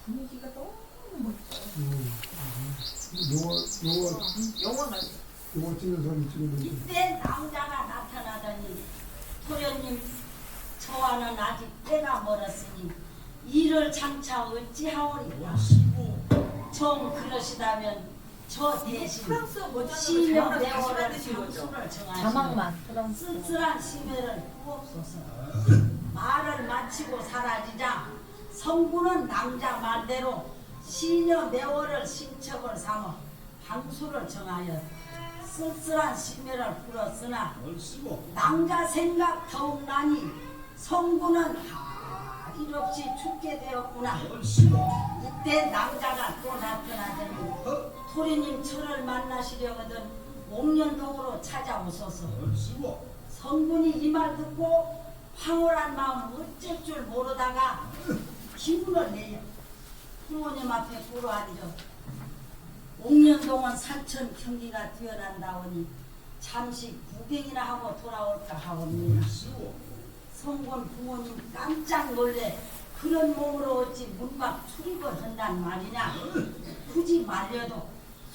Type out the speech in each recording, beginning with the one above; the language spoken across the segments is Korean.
분위기가 너무 멋져. 영화 찍는 사람이 찍는 이때 남자가 나타나더니 도련님 저와는 아직 때가 멀었으니 일을 장차 어찌하오리까. 정 그러시다면 저 대신 프랑스 모자는 시명 자막을 다시 내어를 만드신 거죠? 장수를 정하시고 자막만 프랑스. 쓸쓸한 심혈을 부옵소서. 말을 마치고 사라지자 성부는 남자 말대로 시녀 내월을 신척을 삼아 방수를 정하여 쓸쓸한 심혈을 풀었으나 남자 생각 더욱 나니 성부는 할 일 없이 죽게 되었구나. 이때 남자가 또 나타나더니 토리님 저를 만나시려거든 옥년동으로 찾아오소서. 성분이 이 말 듣고 황홀한 마음 어쩔 줄 모르다가 기분을 내요. 부모님 앞에 불어하리려. 옥년동은 산천 경기가 뛰어난다오니 잠시 구경이나 하고 돌아올까 하옵니다. 성군 부모님 깜짝 놀래 그런 몸으로 어찌 문밖 출입을 한단 말이냐. 굳이 말려도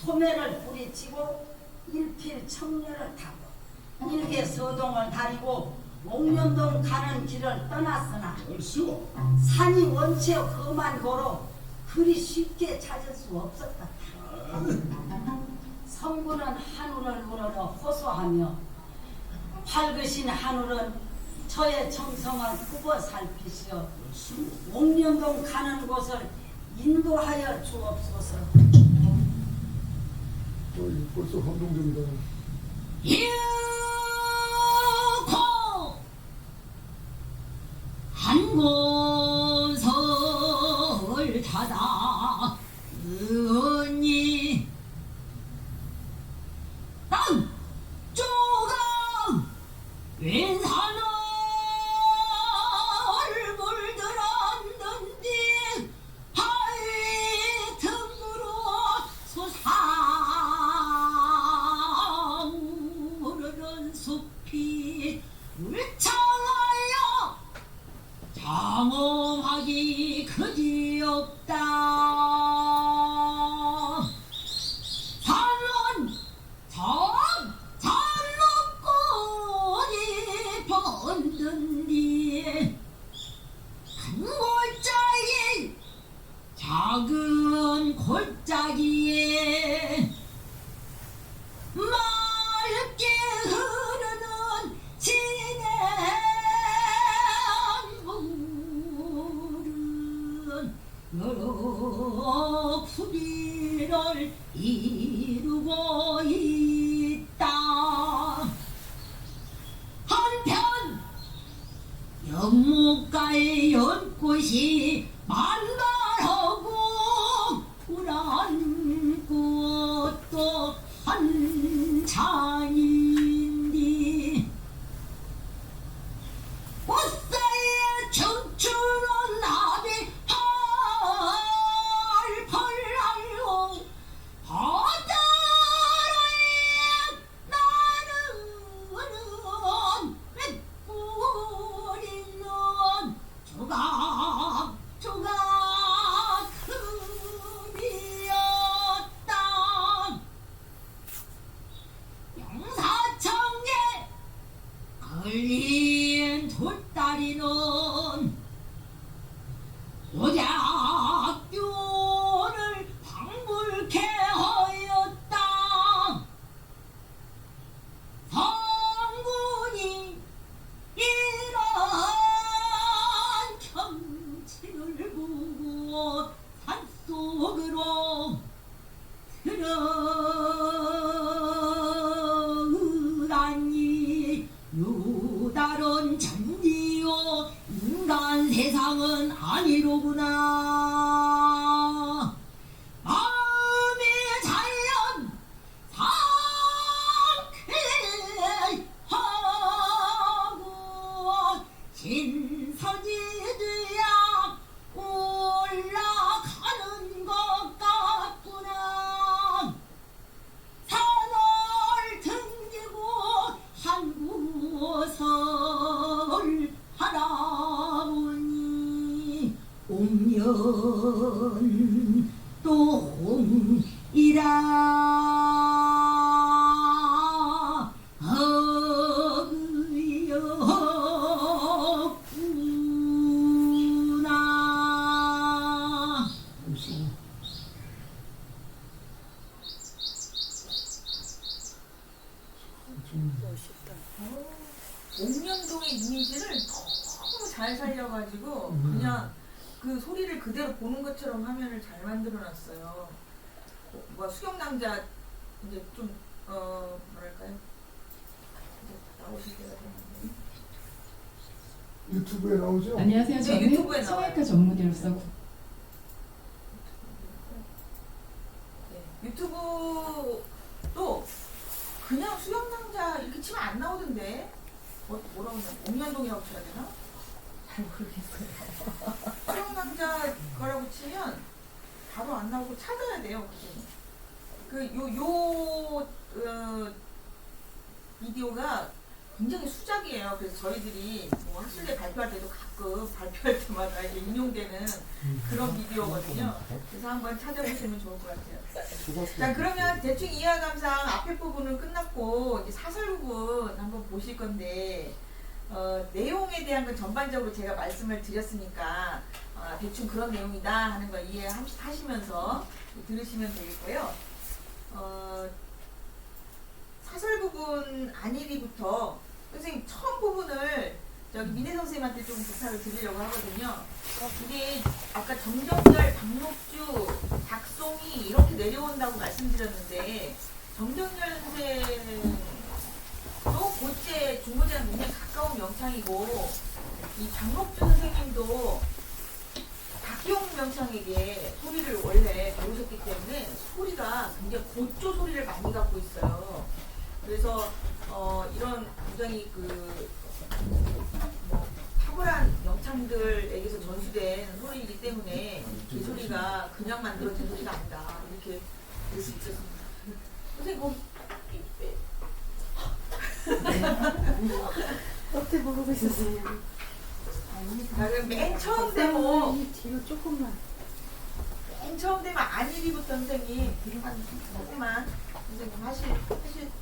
소매를 뿌리치고 일필청려를 타고 일개 서동을 다리고 옥년동 가는 길을 떠났으나 산이 원체 험한 고로 그리 쉽게 찾을 수 없었다. 성군은 한우를 우러러 호소하며 밝으신 한우는 저의 정성을 굽어 살피시어 옥년동 가는 곳을 인도하여 주옵소서. 벌써 감동적이다. 유코 한 곳을 닫아 으니 땅 조각 왼산을 물들었는데 하이 틈으로 솟아오르는 숲이 울창하여 장엄하기 그지없다. 산은 산록꽃이 번든 뒤에 큰 골짜기 작은 골짜기에 맑게 흐르는 진해 물은 여러 풀이를 이루고 있다. 한편 연못가의 연꽃이 만발하고 푸른 꽃도 한창인디 꽃사이에 춤추는 나비 펄펄 날고 바다에 나르는 맷불 있는 조각조각 흠이었다. 영사청에 걸린 돌다리는 고대학교를 방불케 하였다. 성군이 이런 경치를 보고 산속으로 들어가니 유다른 전지요 인간 세상은 아니로구나. 마음의 자연 상쾌하고 신선지대야 올라가는 것 같구나. 산을 등지고 한 곳을 하나 어이없구나. 열심히. 좀 옥년동의 이미지를 너무 잘 살려가지고 그냥 그 소리를 그대로 보는 것처럼 화면을 잘 만들어놨어요. 뭐 수경남자 이제 좀 뭐랄까요? 이제 나오실 때가 됐는데. 유튜브에 나오죠? 안녕하세요. 네, 유튜브에 저는 나와요. 성형외과 전문의로서 네, 유튜브도 그냥 수경남자 이렇게 치면 안 나오던데 뭐라고 하나? 옥년동이라고 쳐야 되나? 잘 모르겠어요. 수경남자 거라고 치면 바로 안 나오고 찾아야 돼요. 비디오가 굉장히 수작이에요. 그래서 저희들이 뭐 학술대 발표할 때도 가끔 발표할 때마다 이게 인용되는 그런 비디오거든요. 그래서 한번 찾아보시면 좋을 것 같아요. 자, 그러면 대충 이해 감상 앞에 부분은 끝났고 이제 사설 부분 한번 보실 건데 내용에 대한 건 전반적으로 제가 말씀을 드렸으니까 대충 그런 내용이다 하는 거 이해하시면서 들으시면 되겠고요. 사설 부분 안일이부터 선생님 처음 부분을 저기 민혜 선생님한테 좀 부탁을 드리려고 하거든요. 이게 아까 정정열, 박록주, 박송이 이렇게 내려온다고 말씀드렸는데 정정열 선생도 고제, 중고제랑 굉장히 가까운 명창이고 이 박록주 선생님도 박기용 명창에게 소리를 원래 배우셨기 때문에 소리가 굉장히 고조 소리를 많이 갖고 있어요. 그래서 이런 굉장히 뭐 탁월한 명창들에게서 전수된 소리이기 때문에 이 소리가 그냥 만들어진 소리가 아니다 이렇게 볼 수 있었습니다. 선생님 거기 어떻게 모르고 있었어요? 자, 그럼 맨 처음 데모 뒤로 조금만. 맨 처음 되면 안일이부터 선생님 한 조금만 선생님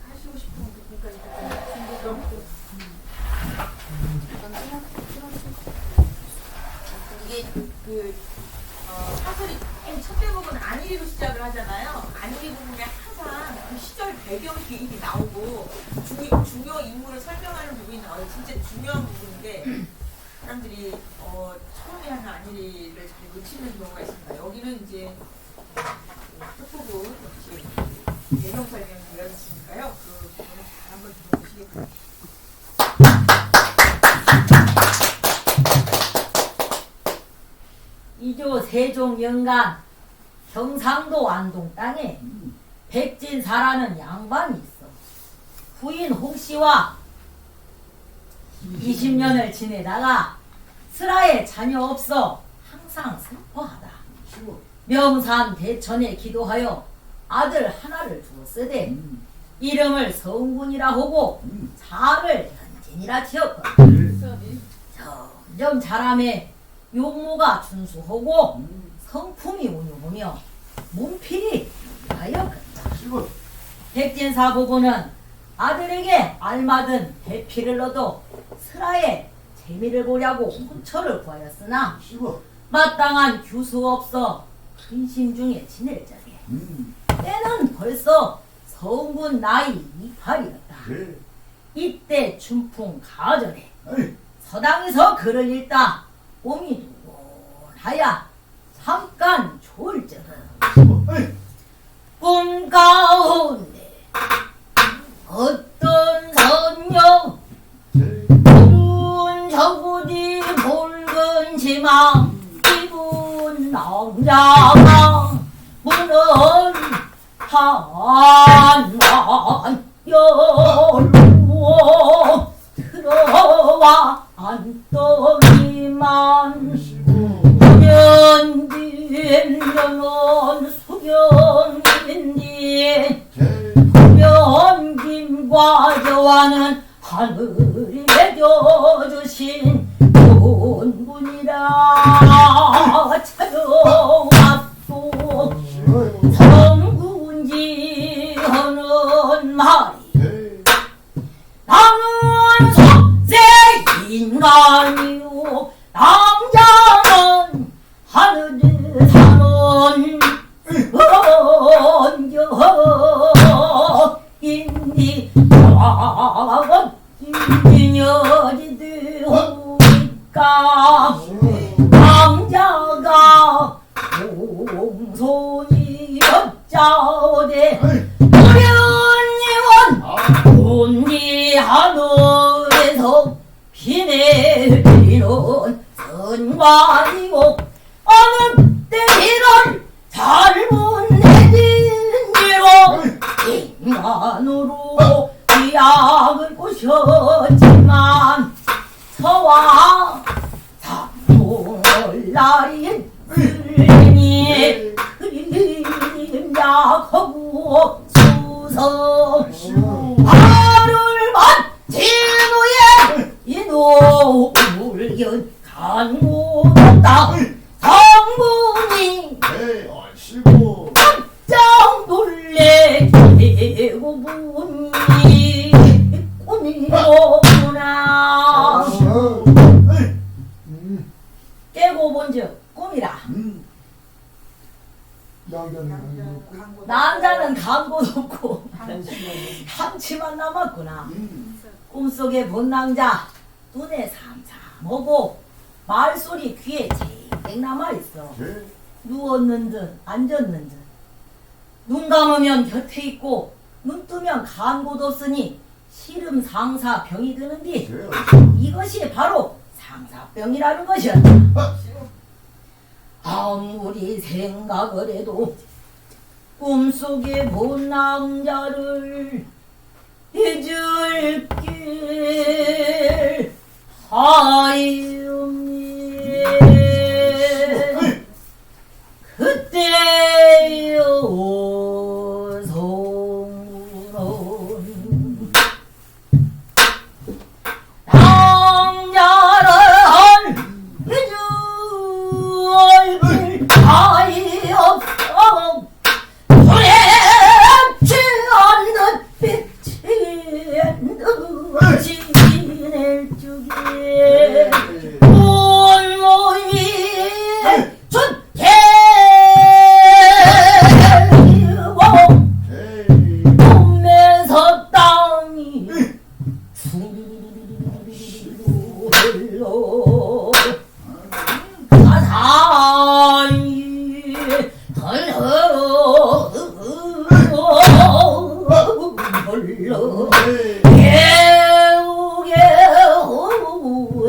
하시고 싶은 거 그러니까 준비도 이게 사설이 맨 첫 대목은 안일이로 시작을 하잖아요. 안일이 부분에 항상 그 시절 배경이 이미 나오고 중요 인물을 설명하는 부분이 나와요. 진짜 중요한 부분인데 사람들이 처음에 하는 안일이를 잘 놓치는 경우가 있습니다. 여기는 이제 끝부분 역시 배경 설명이 되어있으니까요. 그 부분을 잘 한번 들어보시기 바랍니다. 이조 세종 영간 경상도 안동 땅에 백진사라는 양반이 있어. 부인 홍씨와 20년을 지내다가 슬하에 자녀 없어 항상 슬퍼하다. 명산 대천에 기도하여 아들 하나를 두었으되 이름을 성군이라 하고 자를 현진이라 지었거든. 점점 자람에 용모가 준수하고 성품이 온유하며 문필이 하였겠다. 백진사 부부는 아들에게 알맞은 배필을 얻어 슬하에 재미를 보려고 혼처를 구하였으나 마땅한 규수 없어 근심 중에 지낼 적에 때는 벌써 성군 나이 28이었다. 이때 춘풍 가절에 서당에서 글을 읽다 몸이 두근하여 잠깐 졸을 적은 꿈 가운데 어떤 선녀 푸른 저고리 붉은 치마 입은 남자가 문을 한간 열고 들어와 앉더니만 소견진 년원 소견진디 소견진과 저와는 하늘이 맺어주신 본분이라 찾아왔소. 성군지 하는 말이 나는 속세 인간이요 남자는 하늘에 사는 언경인디 와가 인연이 되오니까 남자가 공손히 여자오되 어려운 온디 하늘에서 비 내리는 선관이고 어느 때를 잘못 내린 뒤로 인간으로 위약을 꼬셨지만 서와 삼봉을 날인 을니 그림약하고 수성 하루를 마친 후에 이노 물견 간고다 성분이 깜짝 놀래 대고분이 꿈이로구나. 깨고 본즉 꿈이라. 남자는 간고도 없고 한치만 남았구나. 꿈속에 본 남자 눈에 삼삼하고 말소리 귀에 쟁쟁 남아있어. 누웠는 듯 앉았는 듯. 눈 감으면 곁에 있고 눈 뜨면 간고도 없으니 시름상사 병이 드는디 이것이 바로 상사병이라는 것이었다. 아무리 생각을 해도 꿈속에 본 남자를 잊을 길 하옵니. 그때요 성문은 남자를 잊을 길 하옵소. 손에 취하는 빛이 눈치낼 적에 온몸이 좋게 몸에서 땀이 수리로 흘러 가사이 흘러 깨우게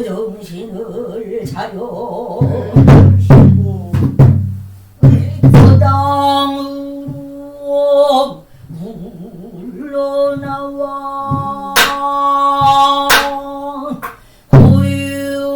정신을 차려 서당으로 물러나와 고요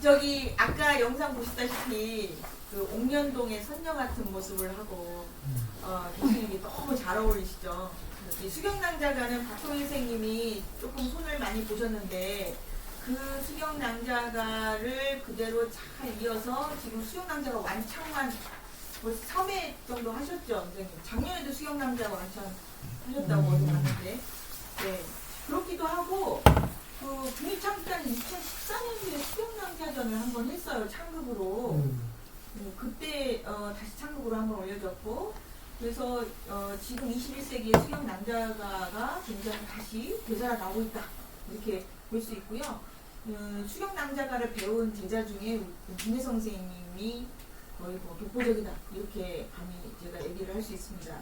저기 아까 영상 보시다시피 그 옥년동의 선녀 같은 모습을 하고 계시는 게 너무 잘 어울리시죠. 이 수경낭자가는 박동일 선생님이 조금 손을 많이 보셨는데 그 수경낭자가를 그대로 잘 이어서 지금 수경낭자가 완창만 벌써 3회 정도 하셨죠, 선생님. 작년에도 수경낭자가 완창하셨다고 어디 봤는데. 네. 그렇기도 하고 그 국립창단 2014년도에 수경낭자전을 한번 했어요, 창극으로. 그때 다시 창극으로 한번 올려졌고, 그래서 지금 21세기의 수경낭자가가 굉장히 다시 되살아나고 있다, 이렇게 볼 수 있고요. 수경낭자가를 배운 제자 중에 김혜성 선생님이 거의 뭐 독보적이다, 이렇게 감히 제가 얘기를 할 수 있습니다.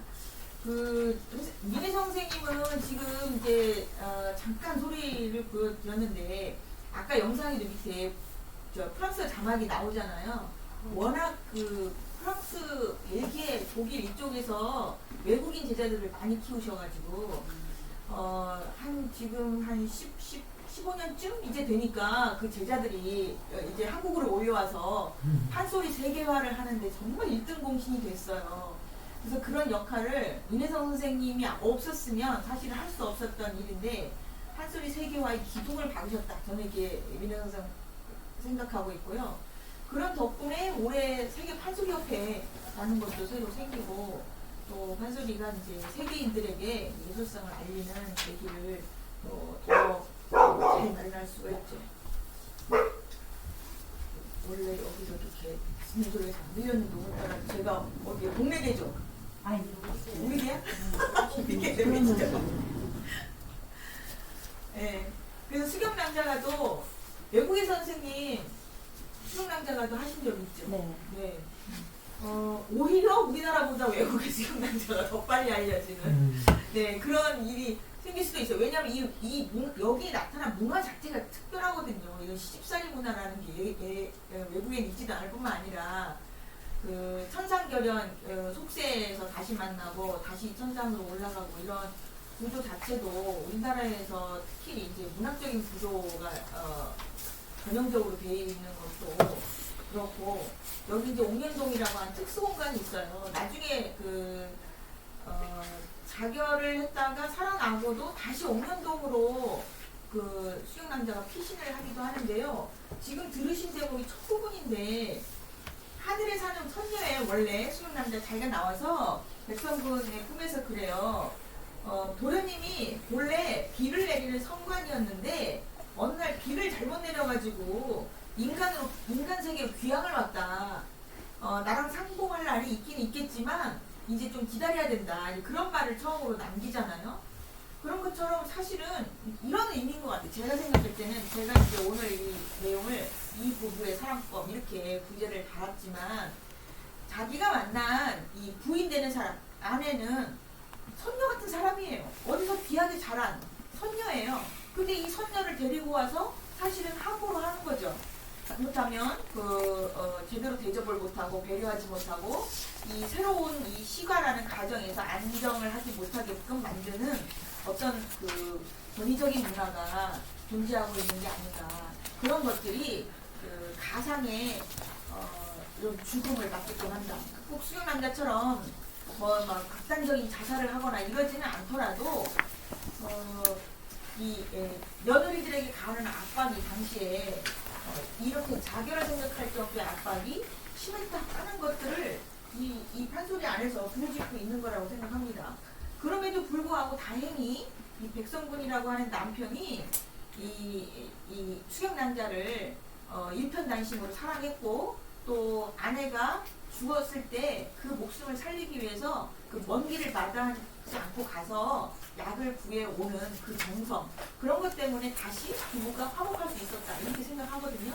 민혜성 선생님은 지금 이제 잠깐 소리를 보여드렸는데 아까 영상에도 밑에 프랑스 자막이 나오잖아요. 워낙 그 프랑스, 벨기에, 독일 이쪽에서 외국인 제자들을 많이 키우셔가지고 지금 한 15년쯤 이제 되니까 그 제자들이 이제 한국으로 올려와서 판소리 세계화를 하는데 정말 1등 공신이 됐어요. 그래서 그런 역할을 민혜성 선생님이 없었으면 사실 할 수 없었던 일인데 판소리 세계화의 기둥을 박으셨다, 저는 이렇게 민혜성 선생 생각하고 있고요. 그런 덕분에 올해 세계 판소리협회라는 것도 새로 생기고 또 판소리가 이제 세계인들에게 예술성을 알리는 계기를 더 잘 마련할 수가 있죠. 원래 여기서 이렇게 듣는 소리가 잘 안 들렸는데 오늘따라 제가 어디에 동네대죠? 아니, 우리야? 이게 되면이죠. 네. 그래서 수경낭자가도 외국의 선생님 수경낭자가도 하신 적 있죠? 네. 네. 오히려 우리나라보다 외국의 수경낭자가 더 빨리 알려지는 네, 그런 일이 생길 수도 있어요. 왜냐하면 여기 나타난 문화 자체가 특별하거든요. 이건 시집살이 문화라는 게 외국에 있지도 않을 뿐만 아니라 그 천상결연 속세에서 다시 만나고 다시 천상으로 올라가고 이런 구조 자체도 우리나라에서 특히 이제 문학적인 구조가 전형적으로 되어 있는 것도 그렇고, 여기 이제 옥년동이라고 하는 특수공간이 있어요. 나중에 자결을 했다가 살아나고도 다시 옥년동으로 그 수경낭자가 피신을 하기도 하는데요. 지금 들으신 제목이 첫 부분인데 하늘에 사는 선녀에 원래 수경낭자 자기가 나와서 백성군의 꿈에서 그래요. 도련님이 본래 비를 내리는 성관이었는데 어느 날 비를 잘못 내려가지고 인간 세계로 귀향을 왔다. 나랑 상봉할 날이 있긴 있겠지만 이제 좀 기다려야 된다. 그런 말을 처음으로 남기잖아요. 그런 것처럼 사실은 이런 의미인 것 같아요. 제가 생각할 때는 제가 이제 오늘 이 내용을 이 부부의 사랑법 이렇게 부제를 달았지만 자기가 만난 이 부인 되는 사람, 아내는 선녀 같은 사람이에요. 어디서 귀하게 자란 선녀예요. 근데 이 선녀를 데리고 와서 사실은 함부로 하는 거죠. 잘못하면 제대로 대접을 못하고 배려하지 못하고 이 새로운 이 시가라는 가정에서 안정을 하지 못하게끔 만드는 어떤 그 권위적인 문화가 존재하고 있는 게 아닌가. 그런 것들이 그 가상의 이런 죽음을 맞게끔 한다. 꼭 수경남자처럼 막 극단적인 자살을 하거나 이러지는 않더라도 며느리들에게 가하는 압박이 당시에 이렇게 자결을 생각할 정도의 압박이 심했다 하는 것들을 이 판소리 안에서 보여주고 있는 거라고 생각합니다. 그럼에도 불구하고 다행히 이 백성군이라고 하는 남편이 이 수경낭자를 일편단심으로 사랑했고, 또 아내가 죽었을 때 그 목숨을 살리기 위해서 그 먼 길을 마다하지 않고 가서 약을 구해오는 그 정성, 그런 것 때문에 다시 부부가 화목할 수 있었다, 이렇게 생각하거든요.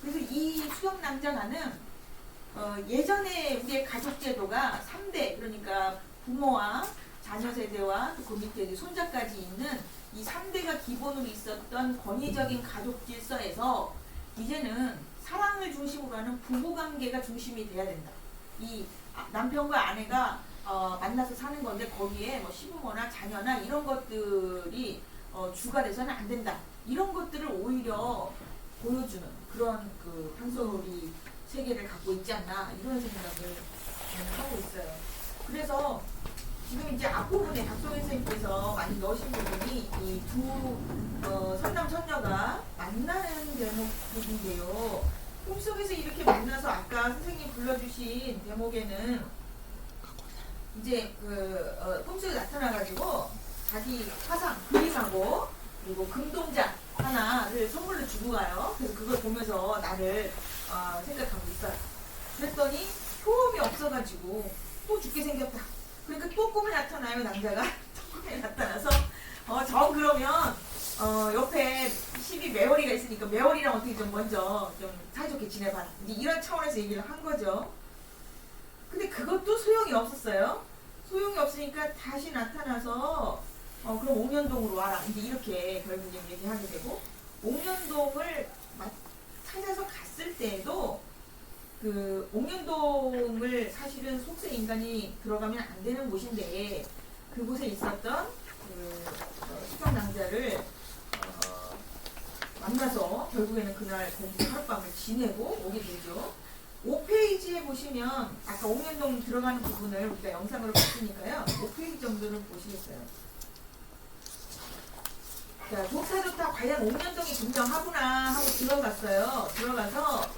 그래서 이 수경낭자가는 예전에 우리의 가족제도가 3대, 그러니까 부모와 자녀 세대와 또 그 밑에 이제 손자까지 있는 이 3대가 기본으로 있었던 권위적인 가족 질서에서 이제는 사랑을 중심으로 하는 부부관계가 중심이 돼야 된다. 이 남편과 아내가 만나서 사는 건데 거기에 뭐 시부모나 자녀나 이런 것들이 주가 돼서는 안 된다. 이런 것들을 오히려 보여주는 그런 그 판소리 세계를 갖고 있지 않나 이런 생각을 저는 하고 있어요. 그래서 지금 이제 앞부분에 박소민 선생님께서 많이 넣으신 부분이 이 두 선남 선녀가 만나는 대목인데요. 꿈속에서 이렇게 만나서 아까 선생님 불러주신 대목에는 이제 꿈속에 나타나가지고 자기 화상 그림하고 그리고 금동자 하나를 선물로 주고 가요. 그래서 그걸 보면서 나를 생각하고 있어요. 그랬더니 효험이 없어가지고 또 죽게 생겼다. 그러니까 또 꿈에 나타나요. 남자가 또 꿈에 나타나서 저 그러면 옆에 12 매월이가 있으니까 매월이랑 어떻게 좀 먼저 좀 사이좋게 지내봐라. 이제 이런 차원에서 얘기를 한 거죠. 근데 그것도 소용이 없었어요. 소용이 없으니까 다시 나타나서 그럼 옥년동으로 와라. 이제 이렇게 결국 얘기하게 되고 옥년동을 찾아서 갔을 때에도 그 옥년동을 사실은 속세 인간이 들어가면 안 되는 곳인데 그곳에 있었던 그 수정낭자를 만나서 결국에는 그날 거기서 하룻밤을 지내고 오게 되죠. 5페이지에 보시면 아까 옥년동 들어가는 부분을 우리가 영상으로 봤으니까요. 5페이지 정도를 보시겠어요. 자, 좋다 좋다 과연 옥년동이 분명하구나 하고 들어갔어요. 들어가서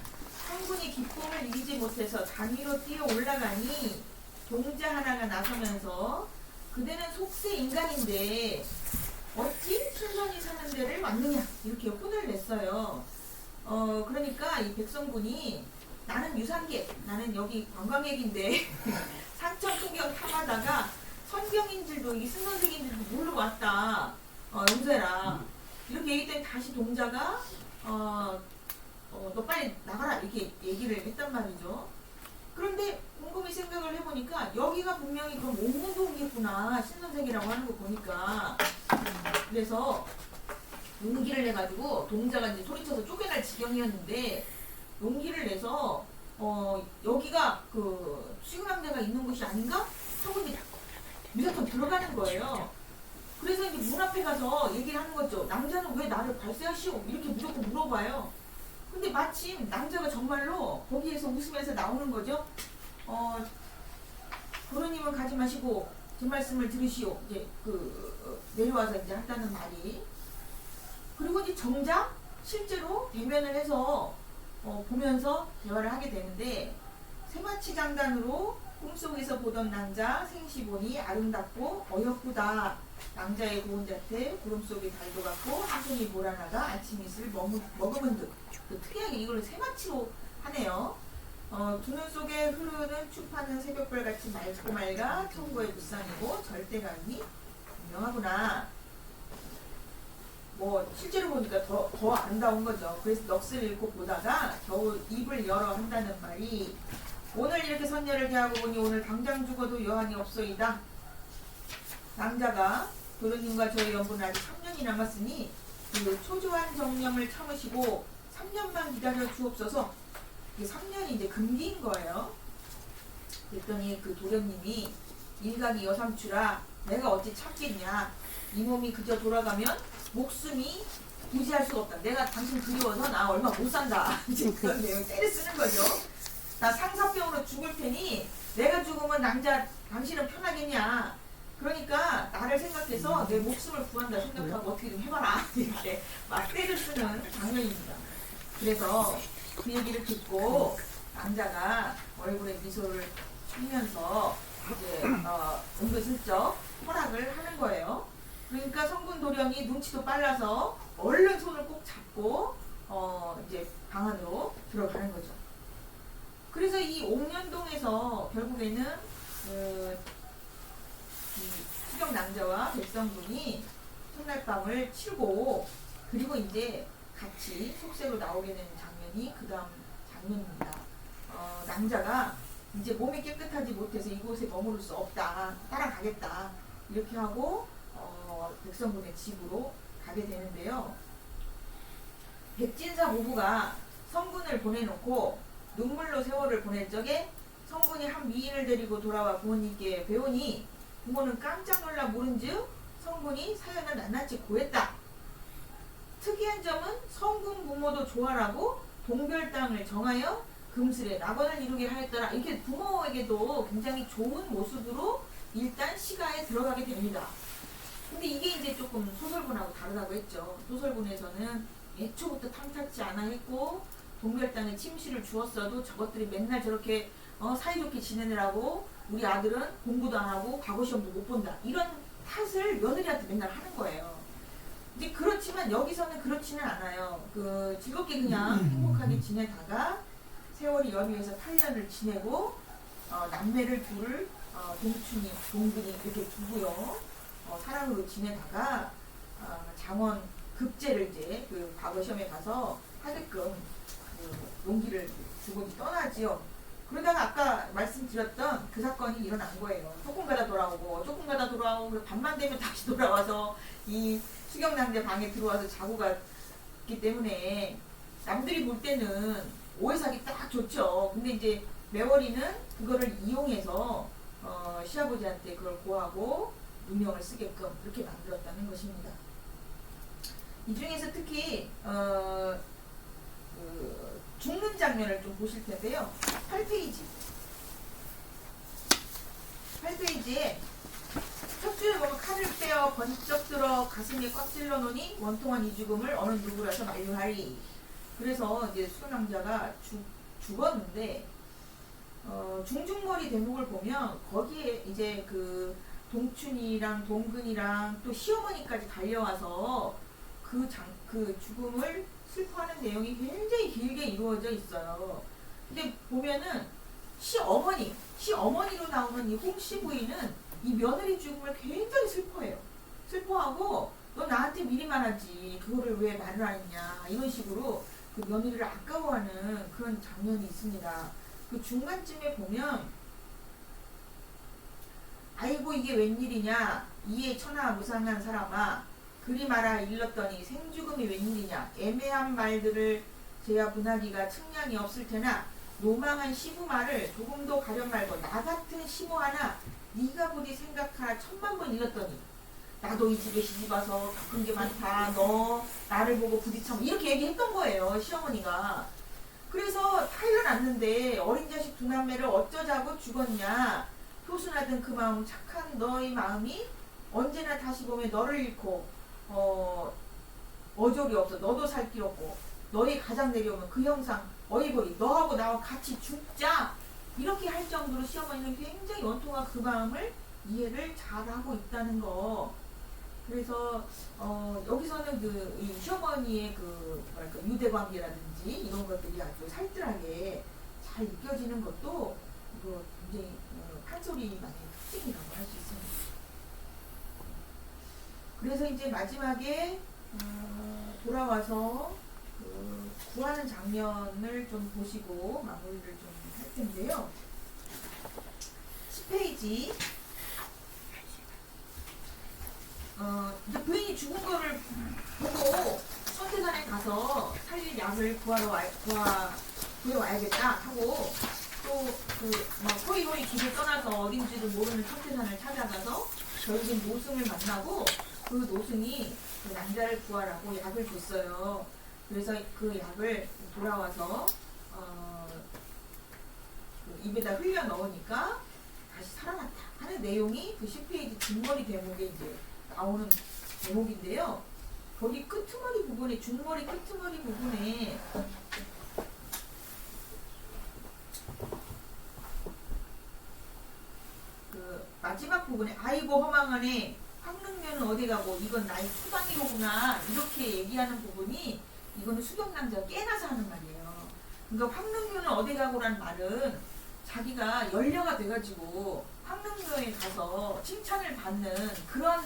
성분이 기쁨을 이기지 못해서 단 위로 뛰어 올라가니 동자 하나가 나서면서 그대는 속세 인간인데 어찌 순선이 사는 데를 왔느냐 이렇게 혼을 냈어요. 그러니까 이 백성군이 나는 유산객, 나는 여기 관광객인데 산천 풍경 탐하다가 선경인 줄도 이 순선생인 줄도 모르고 왔다. 용서해라. 이렇게 얘기했더니 다시 동자가 너 빨리 나가라 이렇게 얘기를 했단 말이죠. 그런데 곰곰이 생각을 해보니까 여기가 분명히 그럼 옥년동이겠구나 신선생이라고 하는 거 보니까 그래서 용기를 내가지고 동자가 이제 소리쳐서 쫓겨날 지경이었는데 용기를 내서 여기가 그 수유남자가 있는 곳이 아닌가 하고 이제 무조건 들어가는 거예요. 그래서 이제 문 앞에 가서 얘기를 하는 거죠. 남자는 왜 나를 발세하시오? 이렇게 무조건 물어봐요. 근데 마침 남자가 정말로 거기에서 웃으면서 나오는 거죠. 도련님은 가지 마시고 제 말씀을 들으시오. 이제 내려와서 이제 한다는 말이. 그리고 이제 정작 실제로 대면을 해서 보면서 대화를 하게 되는데 세마치 장단으로 꿈속에서 보던 남자 생시 보니 아름답고 어여쁘다. 남자의 고운 자태 구름 속에 달도 같고 한손이 보라나가 아침 이슬 머금은 듯. 특이하게 이걸 세마치로 하네요. 두 눈 속에 흐르는 추파는 새벽별같이 맑고 맑아 청고의 불상이고 절대감이 분명하구나. 뭐 실제로 보니까 더 아름다운 거죠. 그래서 넋을 잃고 보다가 겨우 입을 열어 한다는 말이 오늘 이렇게 선녀를 대하고 보니 오늘 당장 죽어도 여한이 없소이다. 남자가 도련님과 저의 연분은 아직 3년이 남았으니 그 초조한 정념을 참으시고 3년만 기다려 주옵소서. 이게 3년이 이제 금기인 거예요. 그랬더니 그 도련님이 일각이 여삼추라 내가 어찌 참겠냐. 이 몸이 그저 돌아가면 목숨이 부지할 수가 없다. 내가 당신 그리워서 나 얼마 못 산다. 이제 그런 내용 때를 쓰는 거죠. 나 상사병으로 죽을 테니 내가 죽으면 당신은 편하겠냐. 그러니까 나를 생각해서 내 목숨을 구한다 생각하고 어떻게 좀 해봐라. 이렇게 막 때를 쓰는 장면입니다. 그래서 그 얘기를 듣고 남자가 얼굴에 미소를 띄면서 이제 은근슬쩍 허락을 하는 거예요. 그러니까 성군 도령이 눈치도 빨라서 얼른 손을 꼭 잡고 이제 방 안으로 들어가는 거죠. 그래서 이 옥년동에서 결국에는 이 수정 남자와 백성군이 첫날 밤을 치고 그리고 이제 같이 속세로 나오게 되는 장면이 그 다음 장면입니다. 남자가 이제 몸이 깨끗하지 못해서 이곳에 머무를 수 없다. 따라가겠다. 이렇게 하고 백성군의 집으로 가게 되는데요. 백진사 모부가 성군을 보내놓고 눈물로 세월을 보낼 적에 성군이 한 미인을 데리고 돌아와 부모님께 배우니 부모는 깜짝 놀라 물은즉 성군이 사연을 낱낱이 고했다. 특이한 점은 성군 부모도 조하라고 동별 땅을 정하여 금슬에 낙원을 이루게 하였더라. 이렇게 부모에게도 굉장히 좋은 모습으로 일단 시가에 들어가게 됩니다. 근데 이게 이제 조금 소설군하고 다르다고 했죠. 소설군에서는 애초부터 탐탁지 않아 했고 동별 땅에 침실을 주었어도 저것들이 맨날 저렇게 사이좋게 지내느라고 우리 아들은 공부도 안 하고 과거 시험도 못 본다. 이런 탓을 며느리한테 맨날 하는 거예요. 이제 그렇지만 여기서는 그렇지는 않아요. 즐겁게 그냥 행복하게 지내다가 세월이 연휴에서 8년을 지내고 남매를 둘을 동춘이, 동근이 이렇게 두고요. 사랑으로 지내다가 장원 급제를 이제 과거 시험에 가서 하게끔 용기를 주고 떠나지요. 그러다가 아까 말씀드렸던 그 사건이 일어난 거예요. 조금 가다 돌아오고 그리고 밤만 되면 다시 돌아와서 이 수경남자 방에 들어와서 자고 갔기 때문에 남들이 볼 때는 오해 사기 딱 좋죠. 근데 이제 매월이는 그거를 이용해서 시아버지한테 그걸 고하고 누명을 쓰게끔 그렇게 만들었다는 것입니다. 이 중에서 특히 죽는 장면을 좀 보실 텐데요. 8페이지에 첫 줄에 보면 칼을 빼어 번쩍 들어 가슴에 꽉 찔러 놓으니 원통한 이 죽음을 어느 누구라서 만류하리. 그래서 이제 수경남자가 죽었는데 중중머리 대목을 보면 거기에 이제 동춘이랑 동근이랑 또 시어머니까지 달려와서 그 죽음을 슬퍼하는 내용이 굉장히 길게 이루어져 있어요. 근데 보면은 시어머니로 나오는 이 홍씨 부인은 이 며느리 죽음을 굉장히 슬퍼해요. 슬퍼하고 너 나한테 미리 말하지 그거를 왜 말을 안 했냐 이런 식으로 그 며느리를 아까워하는 그런 장면이 있습니다. 그 중간쯤에 보면 아이고 이게 웬일이냐 이에 천하 무상한 사람아 그리 말아 일렀더니 생죽음이 웬일이냐 애매한 말들을 제야 분하기가 측량이 없을 테나 노망한 시부 말을 조금도 가련 말고 나 같은 시모 하나 네가 부디 생각하라 1000만 번 일렀더니 나도 이 집에 시집와서 겪은 게 많다 너 나를 보고 부딪혀 이렇게 얘기했던 거예요 시어머니가. 그래서 타일러났는데 어린 자식 두 남매를 어쩌자고 죽었냐 효순하던 그 마음 착한 너의 마음이 언제나 다시 보면 너를 잃고 어조리 없어 너도 살 길 없고 너의 가장 내려오면 그 형상 어이보리 너하고 나와 같이 죽자 이렇게 할 정도로 시어머니는 굉장히 원통한 그 마음을 이해를 잘하고 있다는 거. 그래서 여기서는 이 시어머니의 유대관계라든지 이런 것들이 아주 살뜰하게 잘 느껴지는 것도 이거 굉장히 판소리만의 특징이라고 할 수 있습니다. 그래서 이제 마지막에 돌아와서 구하는 장면을 좀 보시고 마무리를 좀 할 텐데요. 10페이지 이제 부인이 죽은 거를 보고 선대산에 가서 살릴 약을 구해와야겠다 하고 또 호이호이 길을 떠나서 어딘지를 모르는 선대산을 찾아가서 결국엔 노승을 만나고 그 노승이 그 남자를 구하라고 약을 줬어요. 그래서 그 약을 돌아와서 입에다 흘려 넣으니까 다시 살아났다 하는 내용이 그 10페이지 중머리 대목에 이제 나오는 대목인데요. 거기 끄트머리 부분에 중머리 끄트머리 부분에 그 마지막 부분에 아이고 허망하네 황릉면은 어디 가고 이건 나의 수방이로구나 이렇게 얘기하는 부분이 이거는 수경남자가 깨나서 하는 말이에요. 그러니까 황릉면은 어디 가고라는 말은 자기가 연려가 돼가지고 황릉면에 가서 칭찬을 받는 그런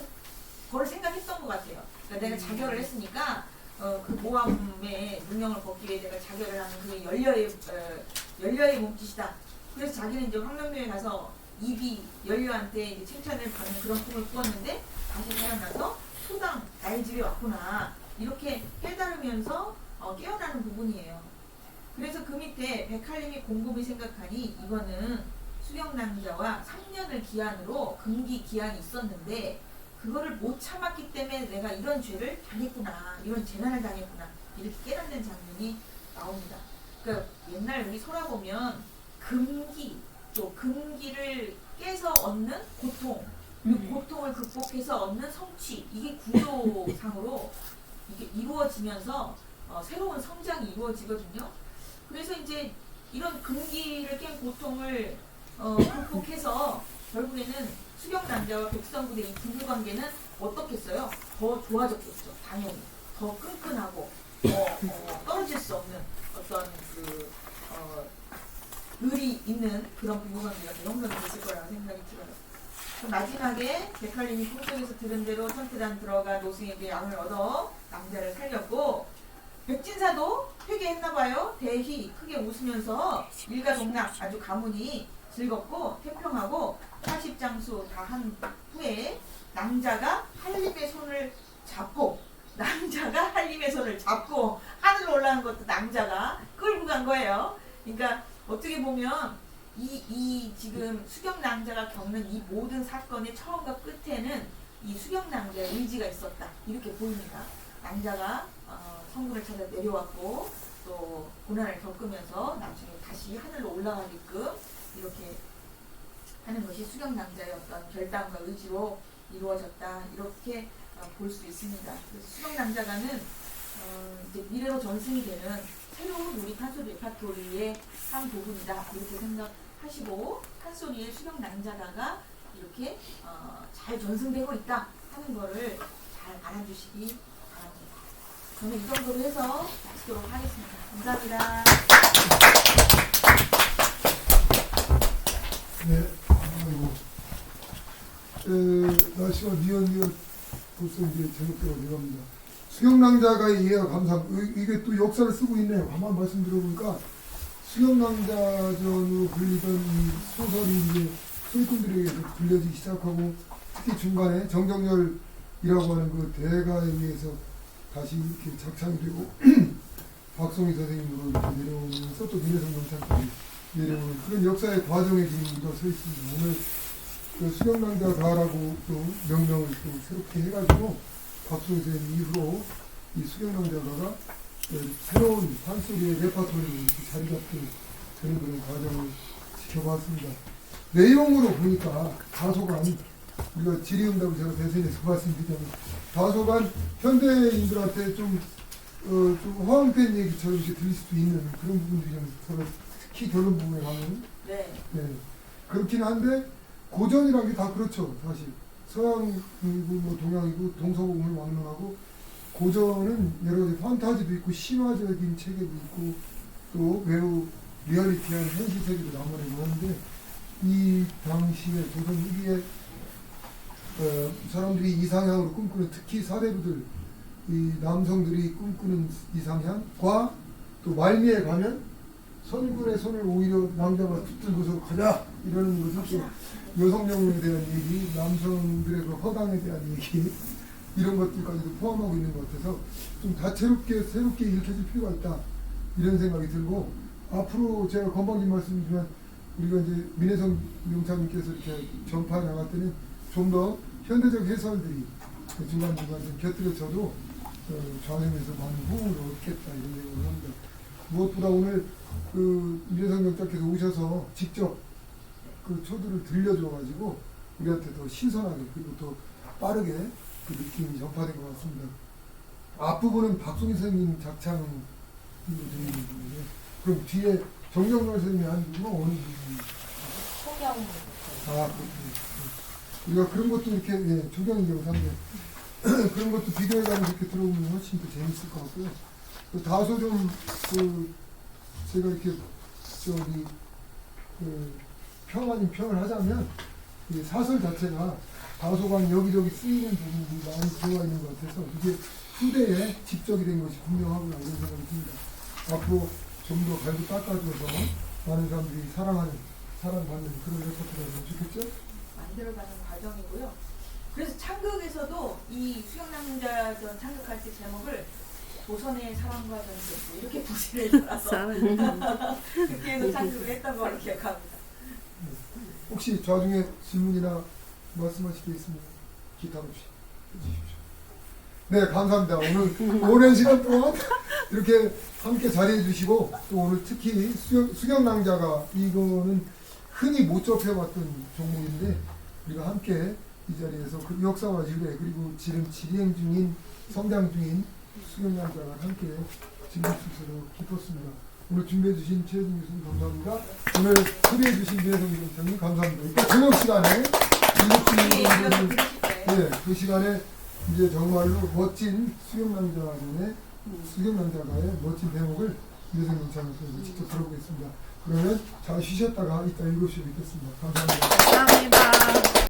걸 생각했던 것 같아요. 그러니까 내가 자결을 했으니까 그 모함에 누명을 벗기 위해 내가 자결을 하는 그게 연려의 몸짓이다. 그래서 자기는 이제 황릉면에 가서 입이 연려한테 이제 칭찬을 받는 그런 꿈을 꾸었는데 다시 태어나서 소당 나의 집에 왔구나 이렇게 깨달으면서 깨어나는 부분이에요. 그래서 그 밑에 백할림이 곰곰이 생각하니 이거는 수경남자와 3년을 기한으로 금기 기한이 있었는데 그거를 못 참았기 때문에 내가 이런 죄를 당했구나, 이런 재난을 당했구나, 이렇게 깨닫는 장면이 나옵니다. 그러니까 옛날 우리 설화 보면 금기, 또 금기를 깨서 얻는 고통, 그 고통을 극복해서 얻는 성취, 이게 구조상으로 이게 이루어지면서 새로운 성장이 이루어지거든요. 그래서 이제 이런 금기를 깬 고통을 극복해서 결국에는 수경남자와 백성군의 이 부부관계는 어떻겠어요? 더 좋아졌겠죠. 당연히 더 끈끈하고 떨어질 수 없는 어떤 그 의리 있는 그런 부부관계가 형성이 됐을 거라고 생각이 들어요. 그럼 마지막에 백할림이 꿈속에서 들은 대로 선태단 들어가 노승에게 양을 얻어 남자를 살렸고, 백진사도 회개했나봐요. 대희 크게 웃으면서 일가동락 아주 가문이 즐겁고 태평하고 80장수 다 한 후에 남자가 한림의 손을 잡고 하늘로 올라간 것도 남자가 끌고 간 거예요. 그러니까 어떻게 보면 이 지금 수경남자가 겪는 이 모든 사건의 처음과 끝에는 이 수경남자의 의지가 있었다, 이렇게 보입니다. 남자가 성군을 찾아 내려왔고 또 고난을 겪으면서 나중에 다시 하늘로 올라가게끔 이렇게 하는 것이 수경남자의 어떤 결단과 의지로 이루어졌다, 이렇게 볼 수 있습니다. 그래서 수경남자가는 이제 미래로 전승이 되는 새로운 우리 판소리 레파토리의 한 부분이다, 이렇게 생각하시고 판소리의 수경남자가가 이렇게 잘 전승되고 있다 하는 거를 잘 알아주시기 바랍니다. 저는 이 정도로 해서 마치도록 하겠습니다. 감사합니다. 네. 날씨가 니엇니엇 벌써 이제 제목대로 내갑니다. 수경남자가의 이해가 감상. 이게 또 역사를 쓰고 있네요. 가만 말씀 들어보니까 수경남자전으로 불리던 이 소설이 이제 소위꾼들에게 불려지기 시작하고, 특히 중간에 정정열이라고 하는 그 대가에 의해서 다시 이렇게 작창이 되고 박송희 선생님으로 이렇게 내려오면서 또 민혜성 영창까지 내려오는 그런 역사의 과정에 지금 우리가 서 있습니다. 오늘 그 수경남자가라고 또 명명을 또 새롭게 해가지고 박송희 선생님 이후로 이 수경남자가가 새로운 판소리의 레파토리로 자리 잡게 되는 그런 과정을 지켜봤습니다. 내용으로 보니까 다소간, 우리가 질의응답을 제가 대선에서 말씀드리자면 다소간 현대인들한테 좀 허황된 얘기처럼 이렇게 들릴 수도 있는 그런 부분들이 좀 서로, 특히 결론 부분에 가면 네. 그렇긴 한데 고전이란 게 다 그렇죠. 사실 서양이고 뭐 동양이고 동서고금을 왕론하고, 고전은 여러 가지 판타지도 있고 신화적인 체계도 있고 또 매우 리얼리티한 현실 세계도 남아내고 하는데, 이 당시에 조선 후기에 사람들이 이상향으로 꿈꾸는, 특히 사대부들, 이 남성들이 꿈꾸는 이상향과 또 말미에 가면 선군의 손을 오히려 남자가 붙들고서 가자 이러는 것은 또 여성영웅에 대한 얘기, 남성들의 그 허당에 대한 얘기, 이런 것들까지도 포함하고 있는 것 같아서 좀 다채롭게 새롭게 읽혀질 필요가 있다, 이런 생각이 들고, 앞으로 제가 건방진 말씀이지만 우리가 이제 민혜성 명창님께서 이렇게 전파해 나갈 때는 좀 더 현대적 해설들이 중간중간 좀 곁들여져도 좌우에서 많은 호응을 얻겠다, 이런 생각을 합니다. 무엇보다 오늘 그 민혜성 명창께서 오셔서 직접 그 초들을 들려줘가지고 우리한테 더 신선하게 그리고 더 빠르게 그 느낌이 전파된 것 같습니다. 앞부분은 박송희 선생님 작창으로 드리는 부분이에요. 그럼 뒤에 정정열 선생님이 한 부분은 어느 부분입니까? 소경. 그렇군요. 우리가 그런 것도 이렇게 조경이라고 하는데 그런 것도 비교해가면서 이렇게 들어보면 훨씬 더 재밌을 것 같고요. 다소 좀 제가 이렇게 평 아닌 평을 하자면 이 사설 자체가 다소간 여기저기 쓰이는 부분이 많이 들어가 있는 것 같아서 이게 후대에 집적이 된 것이 분명하구나, 이런 생각이 듭니다. 앞으로 좀 더 갈고 닦아줘서 많은 사람들이 사랑받는 그런 레퍼토리가 되면 좋겠죠? 만들어가는 과정이고요. 그래서 창극에서도 이 수경남자전 창극할 때 제목을 조선의 사랑과 전쟁 이렇게 부시를 달아서 그때도 창극을 했던 걸로 기억합니다. 혹시 좌중에 질문이나 말씀하실 게 있으면 기타 없이. 네, 감사합니다. 오늘 오랜 시간 동안 이렇게 함께 자리해 주시고 또 오늘 특히 수경낭자가 이거는 흔히 못 접해봤던 종목인데 우리가 함께 이 자리에서 그 역사와 지뢰 그리고 지금 진행 중인 성장 중인 수경낭자가 함께 즐길 수 있어서 기뻤습니다. 오늘 준비해 주신 최혜진 교수님 감사합니다. 오늘 소개해 주신 유혜성 위원장님 감사합니다. 이따 저녁 시간에 네, 그 시간에 이제 정말로 멋진 수경남자가의 멋진 대목을 유혜성 위원장님께서 직접 들어보겠습니다. 그러면 잘 쉬셨다가 이따 7시에 뵙겠습니다. 감사합니다. 감사합니다.